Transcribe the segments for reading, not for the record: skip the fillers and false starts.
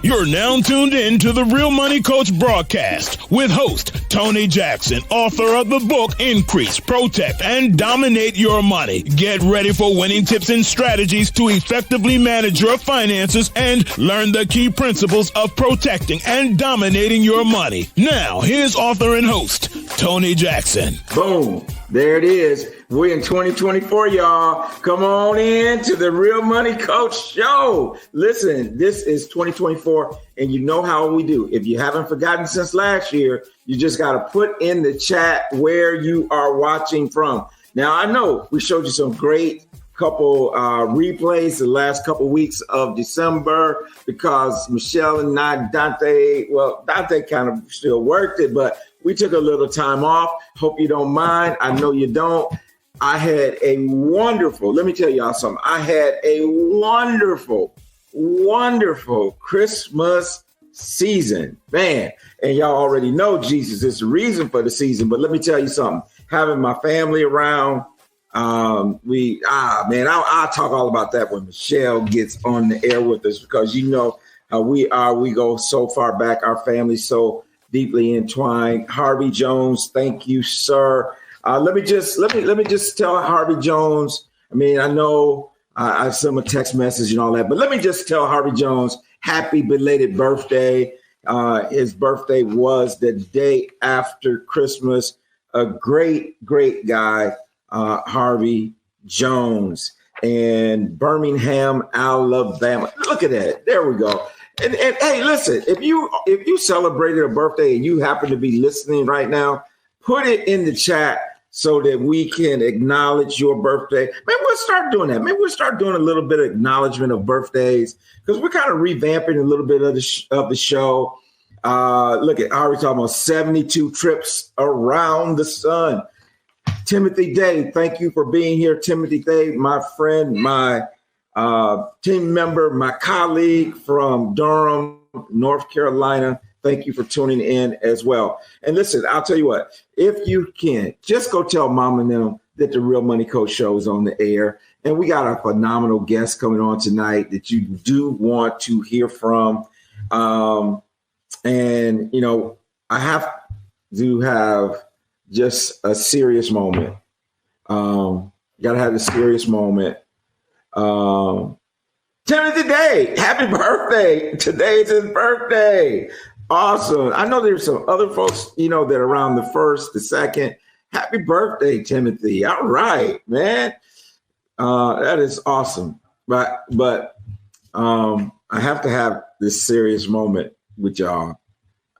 You're now tuned in to the Real Money Coach broadcast with host Tony Jackson, author of the book Increase, Protect, and Dominate Your Money. Get ready for winning tips and strategies to effectively manage your finances and learn the key principles of protecting and dominating your money. Now, here's author and host Tony Jackson. Boom. There it is. We're in 2024, y'all. Come on in to the Real Money Coach Show. Listen, this is 2024, and you know how we do. If you haven't forgotten since last year, you just got to put in the chat where you are watching from. Now, I know we showed you some great couple replays the last couple weeks of December because Michelle and Dante kind of still worked it, but we took a little time off. Hope you don't mind. I know you don't. I had a wonderful, let me tell y'all something. I had a wonderful Christmas season, man. And y'all already know Jesus is the reason for the season. But let me tell you something. Having my family around, I'll talk all about that when Michelle gets on the air with us because you know how we are. We go so far back. Our family so deeply entwined. Harvey Jones, thank you, sir. Let me just tell Harvey Jones. I mean, I know I sent him a text message and all that, but let me just tell Harvey Jones happy belated birthday. His birthday was the day after Christmas. A great guy, Harvey Jones, in Birmingham, Alabama. Look at that. There we go. And hey, listen, if you celebrated a birthday and you happen to be listening right now, put it in the chat so that we can acknowledge your birthday. Maybe we'll start doing that. Maybe we'll start doing a little bit of acknowledgement of birthdays because we're kind of revamping a little bit of the show. Look at Ari talking about 72 trips around the sun. Timothy Day, thank you for being here. Timothy Day, my friend, my team member, my colleague from Durham, North Carolina. Thank you for tuning in as well. And listen, I'll tell you what, if you can, just go tell Mom and them that the Real Money Coach Show is on the air. And we got a phenomenal guest coming on tonight that you do want to hear from. And, you know, I have to have just a serious moment. Got to have a serious moment. Timothy Day, happy birthday. Today's his birthday. Awesome. I know there's some other folks, you know, that are around the 1st, the 2nd. Happy birthday, Timothy. All right, man. That is awesome. But I have to have this serious moment with y'all.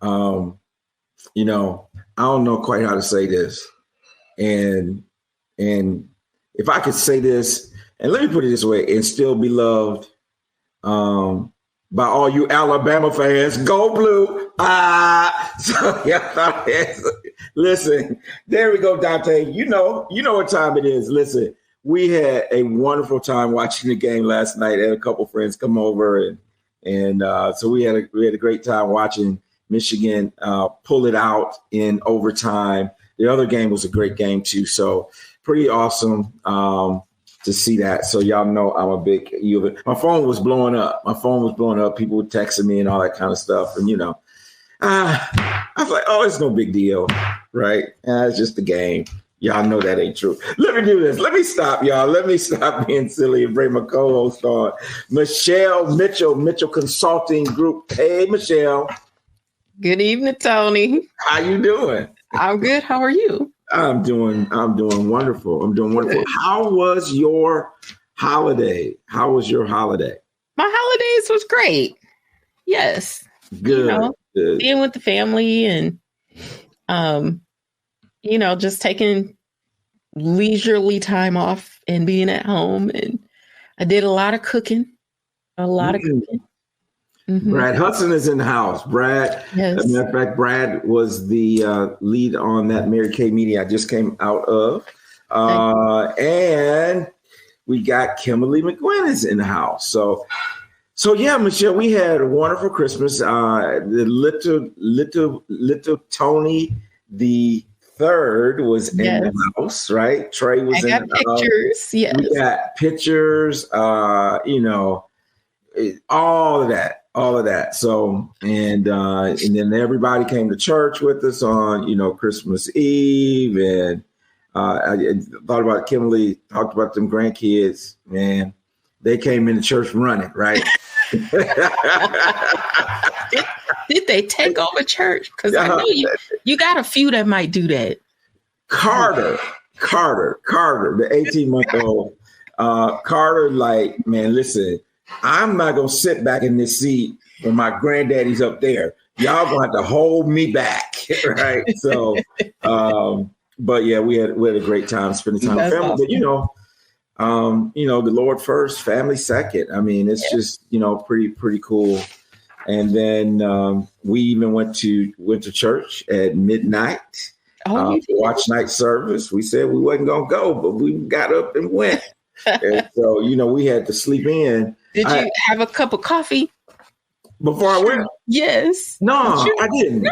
You know, I don't know quite how to say this. And if I could say this, and let me put it this way, and still be loved by all you Alabama fans, go blue. So yeah, listen, there we go, Dante. You know what time it is. Listen, we had a wonderful time watching the game last night. I had a couple friends come over, and so we had a great time watching Michigan pull it out in overtime. The other game was a great game too. So pretty awesome. To see that. So y'all know I'm a big U of it. My phone was blowing up. People were texting me and all that kind of stuff. And, you know, I was like, oh, it's no big deal. Right. It's just the game. Y'all know that ain't true. Let me do this. Let me stop, y'all. Let me stop being silly and bring my co-host on. Michelle Mitchell Consulting Group. Hey, Michelle. Good evening, Tony. How you doing? I'm good. How are you? I'm doing wonderful. Good. How was your holiday? My holidays was great. Yes. Good. Good. Being with the family and, just taking leisurely time off and being at home. And I did a lot of cooking. Mm-hmm. Brad Hudson is in the house. Brad, yes. As a matter of fact, Brad was the lead on that Mary Kay meeting I just came out of. And we got Kimberly McGuinness in the house. So yeah, Michelle, we had a wonderful Christmas. The little Tony the third was in the house, right? Trey was in the house. Pictures, yes. We got pictures, all of that. all of that. So, and then everybody came to church with us on, Christmas Eve. And I thought about Kimberly, talked about them grandkids, man, they came into church running, right? Did they take over church? Because I know you got a few that might do that. Carter, the 18-month-old, Carter, like, man, listen, I'm not going to sit back in this seat when my granddaddy's up there. Y'all going to have to hold me back, right? So, but yeah, we had a great time spending time with family. Awesome. But the Lord first, family second. I mean, it's just pretty cool. And then we even went to church at midnight. Watch night service. We said we wasn't gonna go, but we got up and went. And so we had to sleep in. Did you have a cup of coffee before I went? Yes. No, I didn't. No.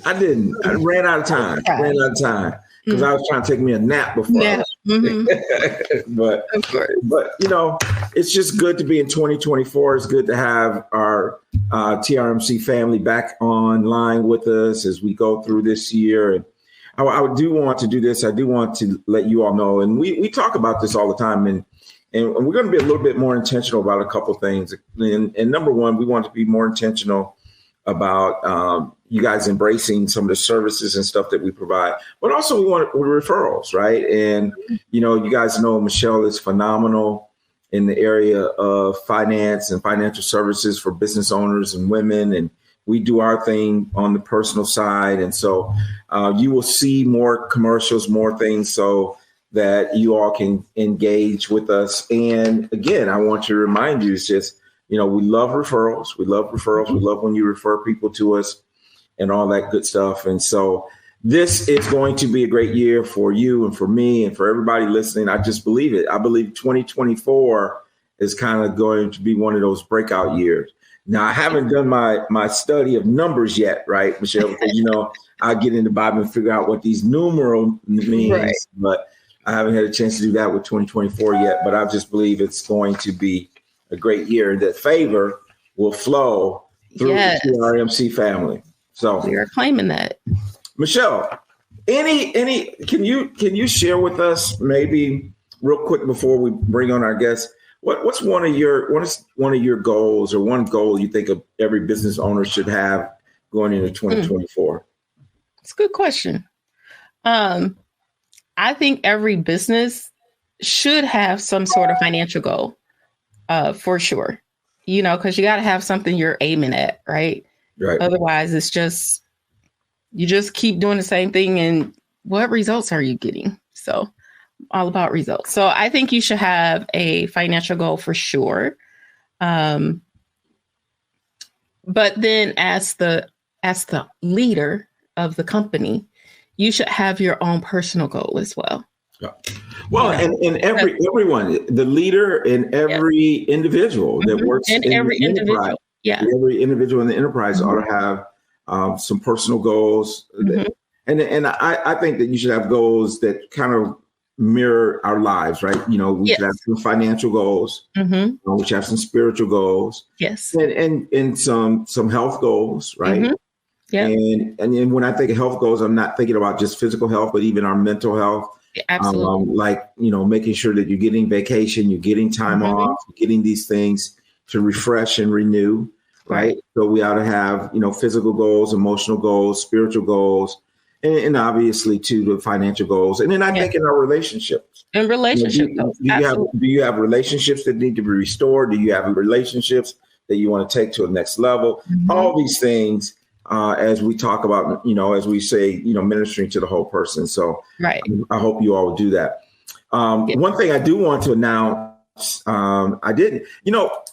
I didn't. I ran out of time. Because I was trying to take me a nap before. Yeah. But of course. But it's just good to be in 2024. It's good to have our TRMC family back online with us as we go through this year. And I do want to do this. I do want to let you all know, and we talk about this all the time, and we're going to be a little bit more intentional about a couple of things. And number one, we want to be more intentional about you guys embracing some of the services and stuff that we provide, but also we want referrals, right? And you guys know Michelle is phenomenal in the area of finance and financial services for business owners and women, and we do our thing on the personal side. And so you will see more commercials, more things so that you all can engage with us. And again, I want to remind you, it's just, we love referrals. We love referrals. We love when you refer people to us and all that good stuff. And so this is going to be a great year for you and for me and for everybody listening. I just believe it. I believe 2024 is kind of going to be one of those breakout years. Now, I haven't done my study of numbers yet, right, Michelle? Because, I get into the Bible and figure out what these numeral means, right. But I haven't had a chance to do that with 2024 yet. But I just believe it's going to be a great year, and that favor will flow through the RMC family. So we are claiming that. Michelle, can you share with us maybe real quick before we bring on our guests? What's one of your goals, or one goal you think of every business owner should have going into 2024? It's a good question. I think every business should have some sort of financial goal, for sure. Because you got to have something you're aiming at, right? Right. Otherwise, it's just you just keep doing the same thing, and what results are you getting? So. All about results. So I think you should have a financial goal for sure. But then as the leader of the company, you should have your own personal goal as well. Yeah. Well, and everyone, the leader and every individual that works in every individual. Every individual in the enterprise ought to have some personal goals. And I think that you should have goals that kind of mirror our lives, right? We should have some financial goals. We should have some spiritual goals. Yes. And some health goals, right? Yeah. And when I think of health goals, I'm not thinking about just physical health, but even our mental health. Absolutely. Making sure that you're getting vacation, you're getting time off, you're getting these things to refresh and renew, right? So we ought to have, physical goals, emotional goals, spiritual goals, and obviously too the financial goals. And then I think in our relationships. In relationship goals. Do you have relationships that need to be restored? Do you have relationships that you want to take to a next level? All these things, as we talk about, as we say, ministering to the whole person. So I hope you all will do that. One thing I do want to announce, I didn't,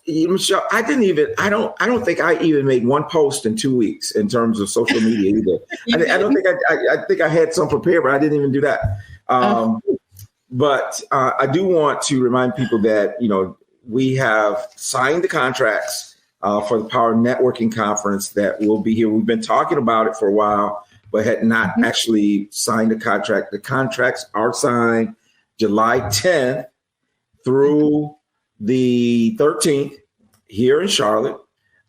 Michelle, I don't think I even made one post in 2 weeks in terms of social media either. I think I had some prepared, but I didn't even do that. But I do want to remind people that, we have signed the contracts for the Power Networking Conference that will be here. We've been talking about it for a while, but had not actually signed the contract. The contracts are signed July 10th through the 13th here in Charlotte.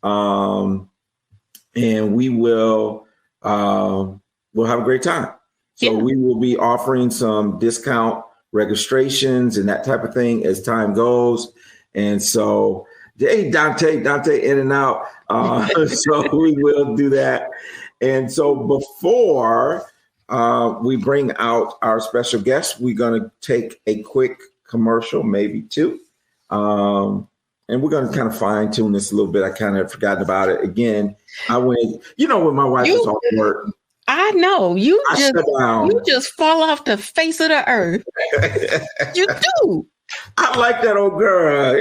and we will we'll have a great time. So we will be offering some discount registrations and that type of thing as time goes. And so, hey, Dante in and out. So we will do that. And so before we bring out our special guest, we're going to take a quick commercial, maybe two. And we're going to kind of fine tune this a little bit. I kind of forgotten about it. Again, I went, when my wife was off work. I know you just fall off the face of the earth. You do. I like that old girl.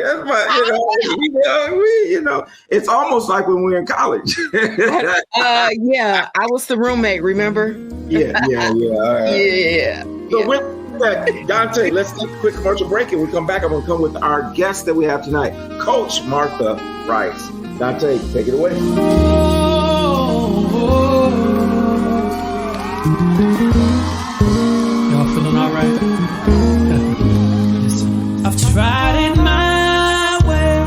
It's almost like when we were in college. Yeah, I was the roommate. Remember? Yeah. Yeah. So with that, Dante, let's take a quick commercial break, and we come back. I'm going to come with our guest that we have tonight, Coach Martha Rice. Dante, take it away. Y'all feeling all right? I've tried it my way,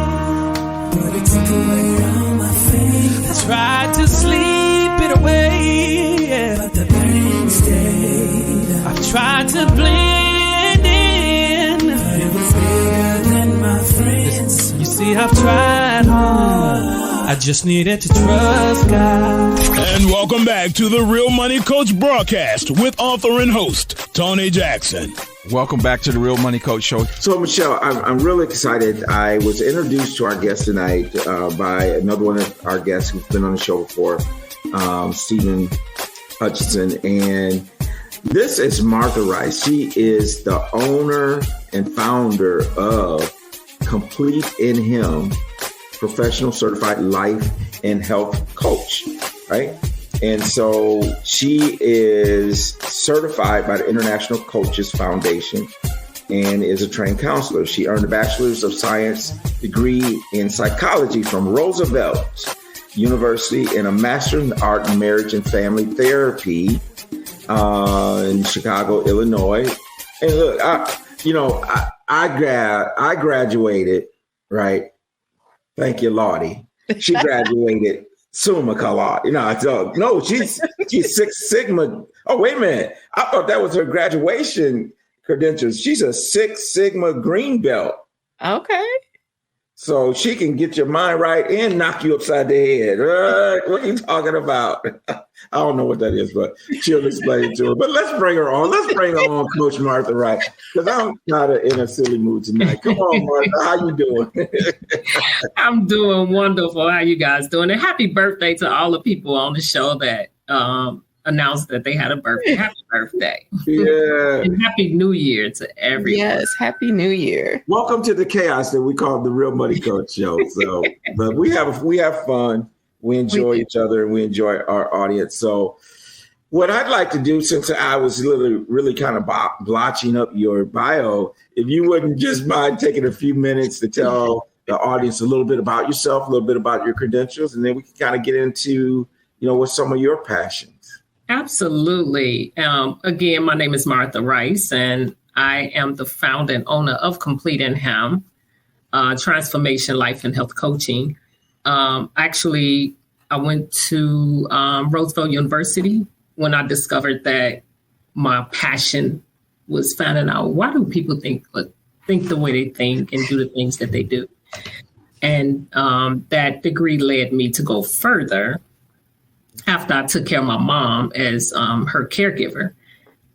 but it took away all my faith. I tried to sleep it away, but the pain stayed. I've tried to blend in, but it was bigger than my friends. You see, I've tried hard. I just needed to trust God. And welcome back to the Real Money Coach broadcast with author and host, Tony Jackson. Welcome back to the Real Money Coach Show. So, Michelle, I'm really excited. I was introduced to our guest tonight by another one of our guests who's been on the show before, Stephen Hutchinson. And this is Martha Rice. She is the owner and founder of Complete in Him, professional certified life and health coach, right? And so she is certified by the International Coaches Foundation and is a trained counselor. She earned a Bachelor's of Science degree in psychology from Roosevelt University and a Master's in Art in Marriage and Family Therapy in Chicago, Illinois. And look, I graduated, right? Thank you, Lottie. She graduated summa cum laude. No, she's Six Sigma. Oh, wait a minute. I thought that was her graduation credentials. She's a Six Sigma green belt. Okay. So she can get your mind right and knock you upside the head. What are you talking about? I don't know what that is, but she'll explain it to her. But let's bring her on. Let's bring her on, Coach Martha Rice, because I'm kind of in a silly mood tonight. Come on, Martha. How you doing? I'm doing wonderful. How you guys doing? And happy birthday to all the people on the show that announced that they had a birthday. Happy birthday. Yeah. And happy New Year to everyone. Yes, happy New Year. Welcome to the chaos that we call the Real Money Coach Show. So, but we have fun. We enjoy each other and we enjoy our audience. So what I'd like to do, since I was really kind of blotching up your bio, if you wouldn't just mind taking a few minutes to tell the audience a little bit about yourself, a little bit about your credentials, and then we can kind of get into, what some of your passions. Absolutely. Again, my name is Martha Rice, and I am the founder and owner of Complete in Him, transformation, life, and health coaching. Actually, I went to Roosevelt University when I discovered that my passion was finding out, why do people think the way they think and do the things that they do? And that degree led me to go further after I took care of my mom as her caregiver,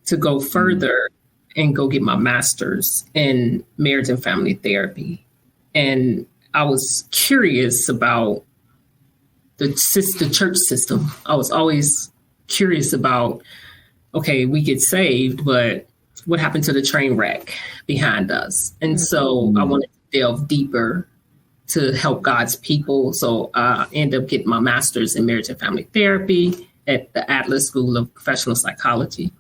to go further and go get my master's in marriage and family therapy. And I was curious about the church system. I was always curious about, okay, we get saved, but what happened to the train wreck behind us? And so I wanted to delve deeper to help God's people. So I ended up getting my master's in marriage and family therapy at the Atlas School of Professional Psychology.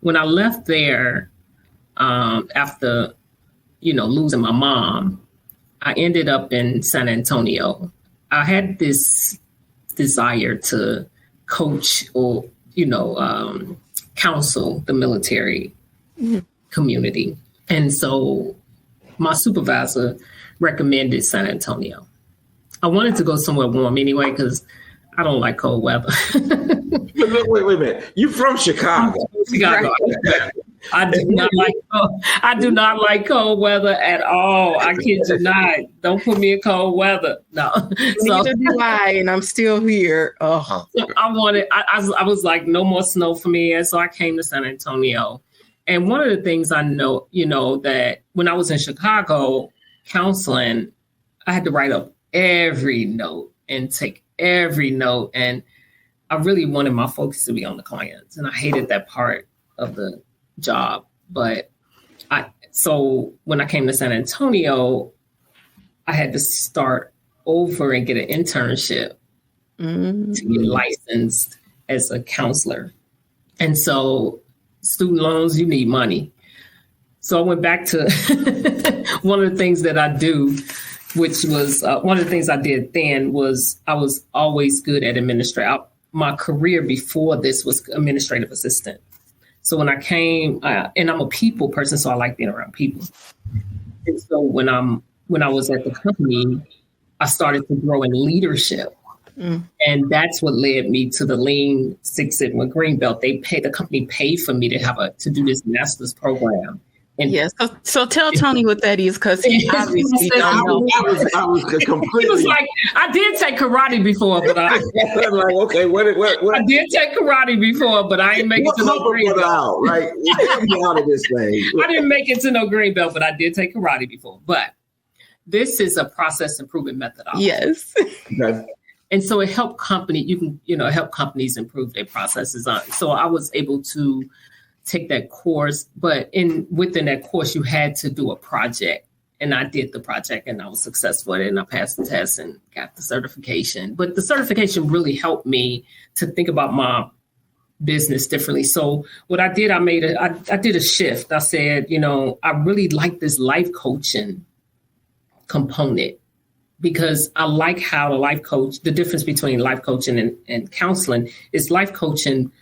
When I left there, after, losing my mom, I ended up in San Antonio. I had this desire to coach or, counsel the military community. And so my supervisor recommended San Antonio. I wanted to go somewhere warm anyway because I don't like cold weather. Wait a minute. You from Chicago? Chicago. I do not like cold weather at all. I kid you not. Don't put me in cold weather. No. Neither do I, and I'm still here. Oh. So I was like, no more snow for me. And so I came to San Antonio. And one of the things I know, that when I was in Chicago counseling, I had to write up every note and take every note. And I really wanted my focus to be on the clients. And I hated that part of the job. But so when I came to San Antonio, I had to start over and get an internship to get licensed as a counselor. And so student loans, you need money. So I went back to one of the things that I do, which was one of the things I did then was I was always good at administrative. My career before this was administrative assistant. So when I came, and I'm a people person, so I like being around people. And so when I was at the company, I started to grow in leadership. And that's what led me to the Lean Six Sigma Green Belt. The company paid for me to do this master's program. And yes. So tell Tony what that is, because he obviously don't know. I was completely. He was like, I did take karate before, but I like, okay, what? I did take karate before, but I didn't make it to no green belt. Out, right? Out of this thing. I didn't make it to no green belt, but I did take karate before. But this is a process improvement methodology. Yes. Okay. And so it helped help companies improve their processes. So I was able to take that course, but within that course, you had to do a project. And I did the project and I was successful at it and I passed the test and got the certification. But the certification really helped me to think about my business differently. So what I did, I did a shift. I said, I really like this life coaching component because I like how the difference between life coaching and counseling is life coaching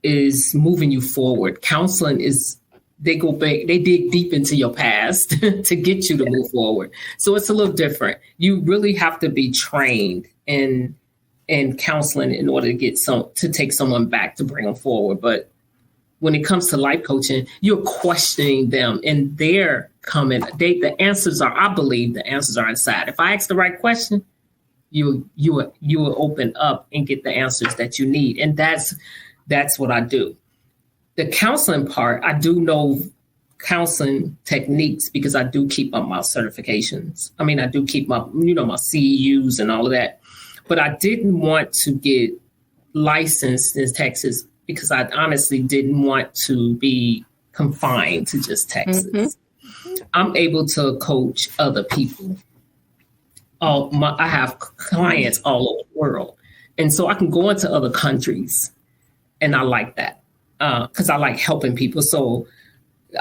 is moving you forward. Counseling is they go back, they dig deep into your past to get you to move forward. So it's a little different. You really have to be trained in counseling in order to take someone back to bring them forward. But when it comes to life coaching, you're questioning them and they're coming. I believe the answers are inside. If I ask the right question, you will open up and get the answers that you need. And that's what I do. The counseling part, I do know counseling techniques because I do keep up my certifications. I mean, I do keep my, my CEUs and all of that. But I didn't want to get licensed in Texas because I honestly didn't want to be confined to just Texas. Mm-hmm. I'm able to coach other people. I have clients all over the world. And so I can go into other countries. And I like that because I like helping people. So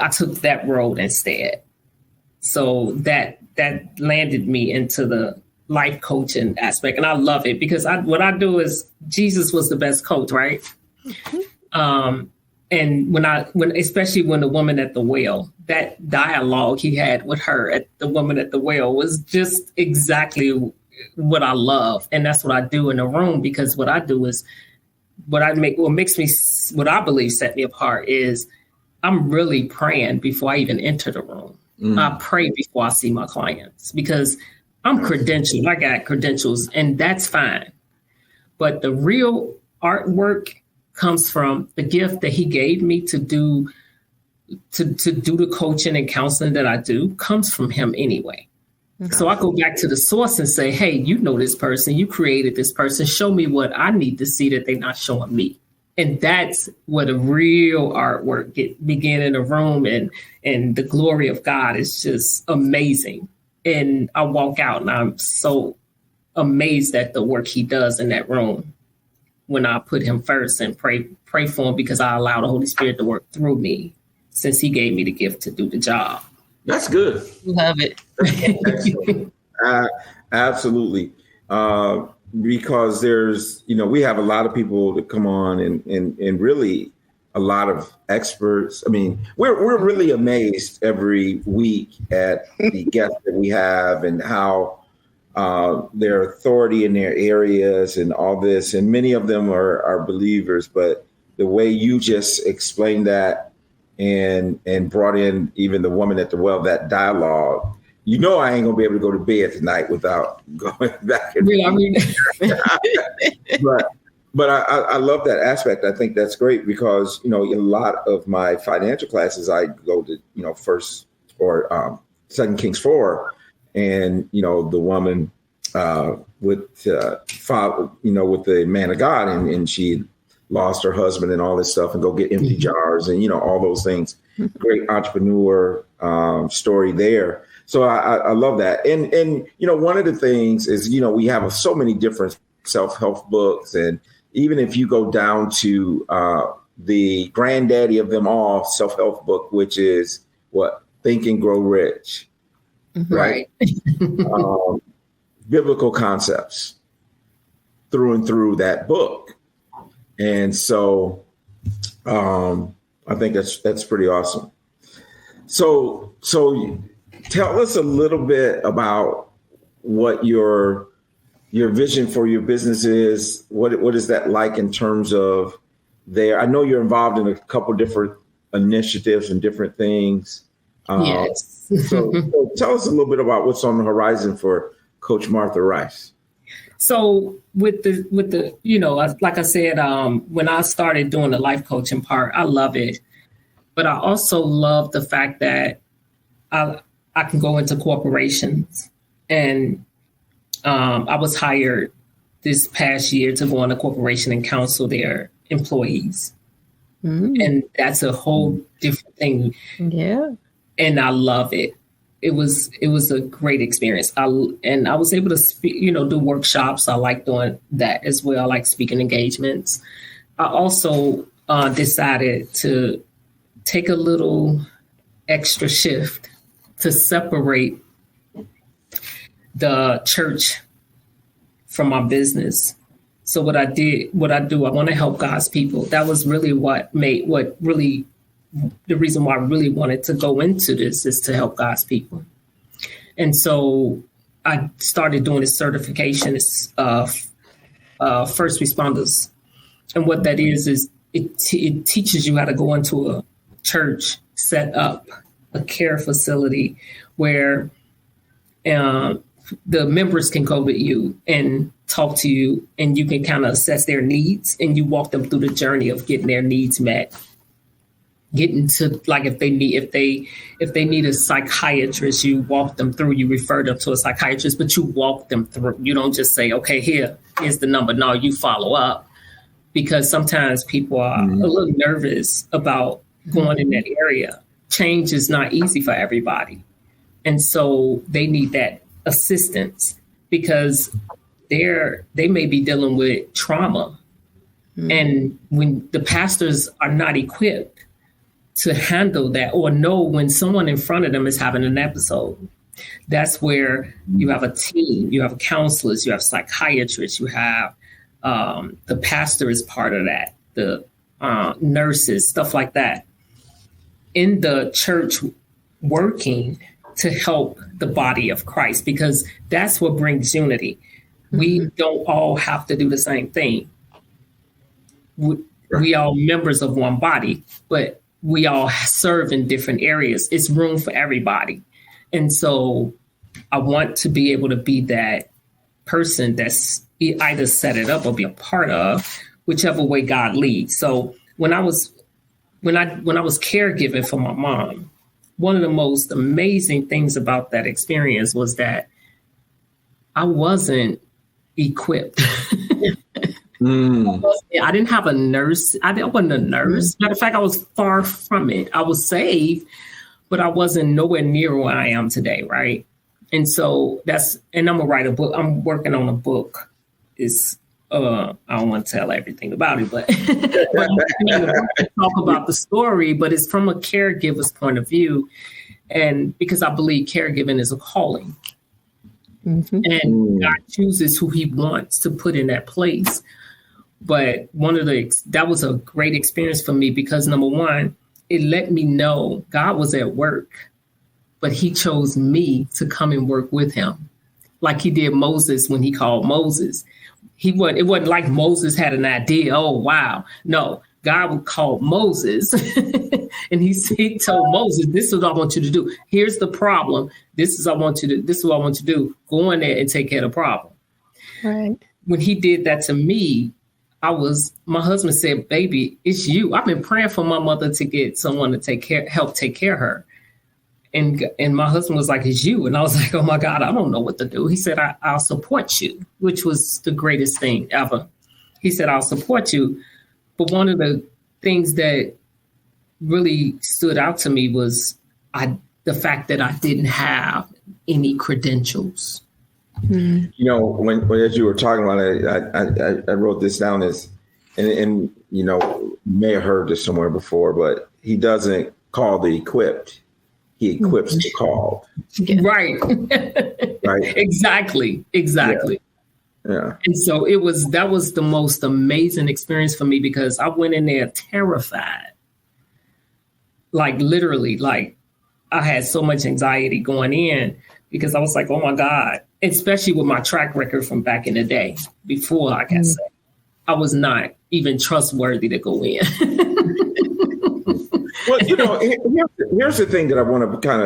I took that road instead. So that landed me into the life coaching aspect. And I love it because what I do is Jesus was the best coach, right? Mm-hmm. And especially when the woman at the well, that dialogue he had with her, the woman at the well, was just exactly what I love. And that's what I do in the room, because what I do is what I believe set me apart is I'm really praying before I even enter the room. I pray before I see my clients because I'm credentialed. I got credentials and that's fine. But the real artwork comes from the gift that he gave me to do the coaching and counseling that I do comes from him anyway. Okay. So I go back to the source and say, hey, you know this person, you created this person, show me what I need to see that they're not showing me. And that's where the real artwork began in the room, and the glory of God is just amazing. And I walk out and I'm so amazed at the work he does in that room when I put him first and pray for him, because I allow the Holy Spirit to work through me since he gave me the gift to do the job. That's good. Love it. Absolutely. Because there's, we have a lot of people that come on and really a lot of experts. I mean, we're really amazed every week at the guests that we have and how their authority in their areas and all this. And many of them are believers, but the way you just explained that and brought in even the woman at the well, that dialogue, I ain't gonna be able to go to bed tonight without going back. But I love that aspect. I think that's great because, a lot of my financial classes, I go to, first or Second Kings 4, and, the woman with the man of God, and she lost her husband and all this stuff, and go get empty jars and, all those things. Great entrepreneur story there. So I love that. And, one of the things is, we have so many different self-help books. And even if you go down to the granddaddy of them all, self-help book, which is what? Think and Grow Rich. Right. Biblical concepts through and through that book. And so I think that's pretty awesome. So tell us a little bit about what your vision for your business is. What is that like in terms of there? I know you're involved in a couple different initiatives and different things. Yes. so tell us a little bit about what's on the horizon for Coach Martha Rice. So with the like I said, when I started doing the life coaching part, I love it. But I also love the fact that I can go into corporations, and I was hired this past year to go in a corporation and counsel their employees. And that's a whole different thing. Yeah. And I love it. It was a great experience. I was able to speak, do workshops. I like doing that as well. I like speaking engagements. I also decided to take a little extra shift to separate the church from my business. So what I do, I want to help God's people. That was really the reason why I really wanted to go into this, is to help God's people. And so I started doing this certification of first responders. And what that is it teaches you how to go into a church, set up a care facility where the members can go with you and talk to you, and you can kind of assess their needs, and you walk them through the journey of getting their needs met. Getting to, like, if they need a psychiatrist, you walk them through, you refer them to a psychiatrist, but you walk them through. You don't just say, okay, here's the number. No, you follow up, because sometimes people are a little nervous about going in that area. Change is not easy for everybody. And so they need that assistance, because they may be dealing with trauma. And when the pastors are not equipped to handle that, or know when someone in front of them is having an episode, that's where you have a team, you have counselors, you have psychiatrists, you have the pastor is part of that, the nurses, stuff like that, in the church, working to help the body of Christ, because that's what brings unity. We don't all have to do the same thing. We all members of one body, but we all serve in different areas. It's room for everybody. And so I want to be able to be that person that's either set it up or be a part of, whichever way God leads. So when I was caregiving for my mom, one of the most amazing things about that experience was that I wasn't equipped. I didn't have a nurse. I wasn't a nurse. Matter of fact, I was far from it. I was saved, but I wasn't nowhere near where I am today, right? And so and I'm gonna write a book. I'm working on a book. I don't want to tell everything about it, but I'm working on a book to talk about the story, but it's from a caregiver's point of view. And because I believe caregiving is a calling. And God chooses who he wants to put in that place. But that was a great experience for me, because number one, it let me know God was at work, but he chose me to come and work with him. like he did Moses when he called Moses. It wasn't like Moses had an idea. Oh, wow. No, God would call Moses and he told Moses, this is what I want you to do. Here's the problem. This is what I want you to do. Go in there and take care of the problem. Right. When he did that to me, my husband said, baby, it's you. I've been praying for my mother to get someone to help take care of her. And my husband was like, it's you. And I was like, oh my God, I don't know what to do. He said, I'll support you, which was the greatest thing ever. He said, I'll support you. But one of the things that really stood out to me was the fact that I didn't have any credentials. Mm-hmm. You know, when as you were talking about it, I wrote this down as, and you know, may have heard this somewhere before, but he doesn't call the equipped. He equips the called. Yeah. Right. Right. Exactly. Yeah. And so that was the most amazing experience for me, because I went in there terrified. Like literally, like I had so much anxiety going in, because I was like, oh my God, especially with my track record from back in the day before, like I said, I was not even trustworthy to go in. Well, you know, here's the thing that I want to kind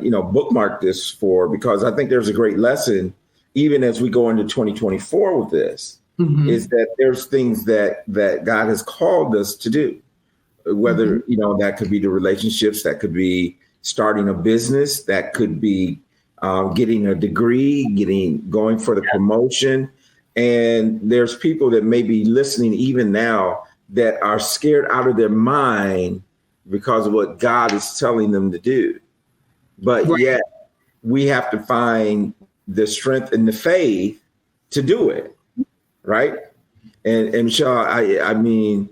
of bookmark this for, because I think there's a great lesson, even as we go into 2024 with this, is that there's things that God has called us to do, whether, you know, that could be the relationships, that could be starting a business, that could be getting a degree, going for the promotion. And there's people that may be listening even now that are scared out of their mind because of what God is telling them to do. But yet we have to find the strength and the faith to do it. Right. And Michelle, I mean,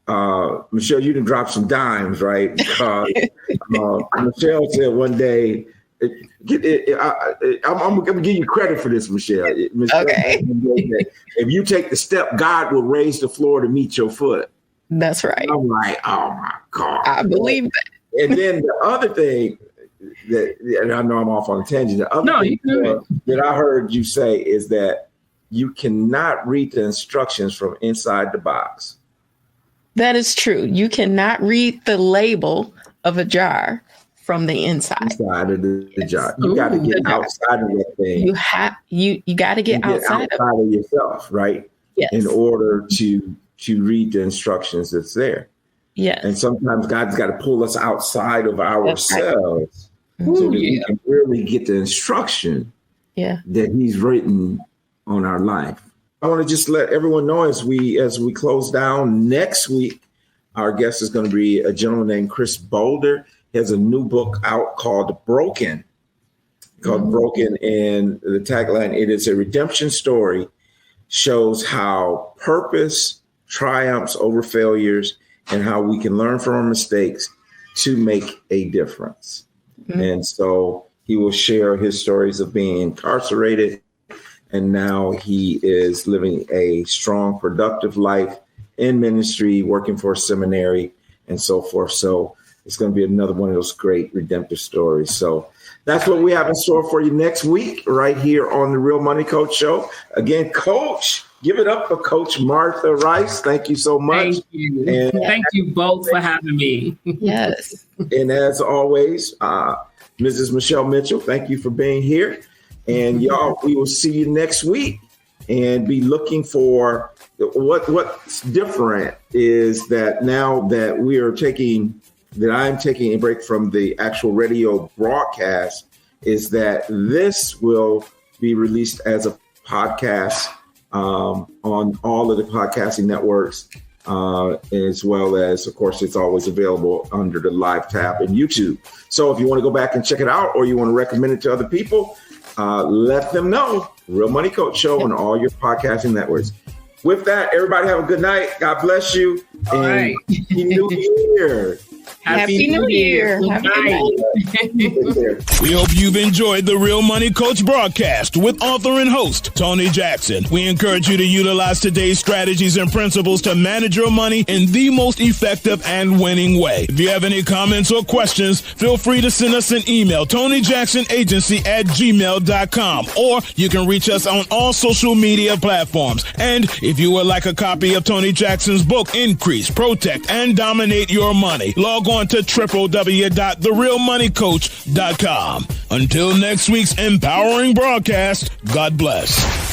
Michelle, you done dropped some dimes, right? Because Michelle said one day, I'm going to give you credit for this, Michelle. Okay. If you take the step, God will raise the floor to meet your foot. That's right. I'm like, oh my God. I believe that. And then the other thing and I know I'm off on a tangent. The other thing that I heard you say is that you cannot read the instructions from inside the box. That is true. You cannot read the label of a jar from the inside. Inside of the jar. You got to get outside of that thing. You got to get outside of yourself, right? Yes. In order to read the instructions that's there. Yes. And sometimes God's got to pull us outside of ourselves so that we can really get the instruction that He's written on our life. I want to just let everyone know as we close down next week, our guest is going to be a gentleman named Chris Boulder. He has a new book out called Broken. Broken, and the tagline, it is a redemption story, shows how purpose triumphs over failures and how we can learn from our mistakes to make a difference. Mm-hmm. And so he will share his stories of being incarcerated, and now he is living a strong, productive life in ministry, working for a seminary and so forth. So it's going to be another one of those great redemptive stories. So that's what we have in store for you next week, right here on the Real Money Coach Show. Again, Coach, give it up for Coach Martha Rice. Thank you so much. Thank you. And thank you both for having me. Yes. And as always, Mrs. Michelle Mitchell, thank you for being here. And y'all, we will see you next week, and be looking for what's different is that now that I'm taking a break from the actual radio broadcast, is that this will be released as a podcast on all of the podcasting networks, as well as, of course, it's always available under the live tab in YouTube. So if you want to go back and check it out, or you want to recommend it to other people, let them know. Real Money Coach Show on all your podcasting networks. With that, everybody have a good night. God bless you. All right. Happy New Year. Happy New Year. We hope you've enjoyed the Real Money Coach broadcast with author and host Tony Jackson. We encourage you to utilize today's strategies and principles to manage your money in the most effective and winning way. If you have any comments or questions, feel free to send us an email, TonyJacksonAgency@gmail.com, or you can reach us on all social media platforms. And if you would like a copy of Tony Jackson's book, Increase, Protect, and Dominate Your Money, log on to www.therealmoneycoach.com. Until next week's empowering broadcast, God bless.